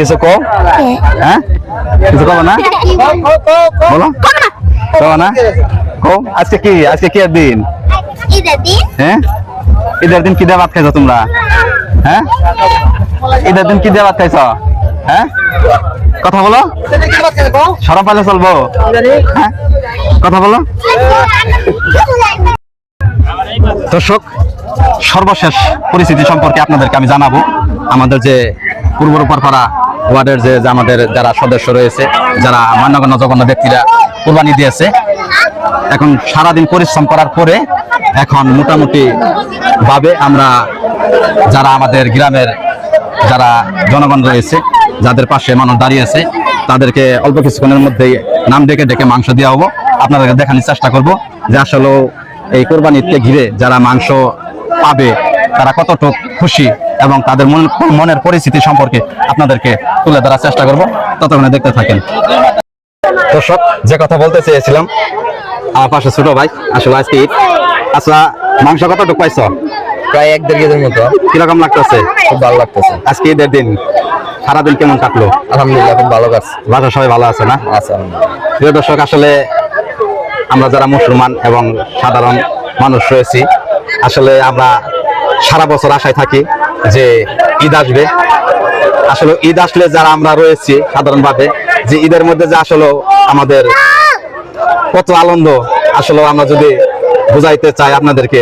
কিছু কো হ্যাঁ কিছু কো না বলো কো না কো আজকে কি দিন ঈদের দিন হ্যাঁ ঈদের দিন কি দিয়ে ভাত খাইছো তোমরা হ্যাঁ ঈদের দিন কি দিয়ে ভাত খাইছো হ্যাঁ কথা বলো সরব পালে চলবো হ্যাঁ কথা বলো দর্শক সর্বশেষ পরিস্থিতি সম্পর্কে আপনাদেরকে আমি জানাবো আমাদের যে পূর্ব রূপারপাড়া ওয়ার্ডের যে আমাদের যারা সদস্য রয়েছে যারা মান্যগণ্য জঘন্য ব্যক্তিরা কুরবানি দিয়েছে এখন সারাদিন পরিশ্রম করার পরে এখন মোটামুটি ভাবে আমরা যারা আমাদের গ্রামের যারা জনগণ রয়েছে যাদের পাশে মানুষ দাঁড়িয়েছে তাদেরকে অল্প কিছুক্ষণের মধ্যেই নাম ডেকে ডেকে মাংস দেওয়া হবো আপনাদেরকে দেখানোর চেষ্টা করব যে আসলে এই কোরবানিকে ঘিরে যারা মাংস পাবে তারা কতটুকু খুশি এবং তাদের মনের পরিস্থিতি সম্পর্কে আপনাদেরকে তুলে ধরার চেষ্টা করব ততক্ষণে দেখতে থাকেন দর্শক যে কথা বলতে চেয়েছিলাম আমার পাশে ছোট ভাই আসলে আজকে ঈদ আচ্ছা মাংস কতটুকু পাইছো প্রায় 1-1.5 কেজির মতো। কিরকম লাগতেছে খুব ভালো লাগতেছে। আজকে ঈদের দিন সারাদিন কেমন কাটলো আলহামদুলিল্লাহ খুব ভালো কাটছে। বাসার সবাই ভালো আছে না আচ্ছা প্রিয় দর্শক আসলে আমরা যারা মুসলমান এবং সাধারণ মানুষ রয়েছি আসলে আমরা সারা বছর আশায় থাকি যে ঈদ আসবে আসলে ঈদ আসলে যারা আমরা রয়েছি সাধারণভাবে যে ঈদের মধ্যে যে আসলে আমাদের কত আনন্দ আসলে আমরা যদি বুঝাইতে চাই আপনাদেরকে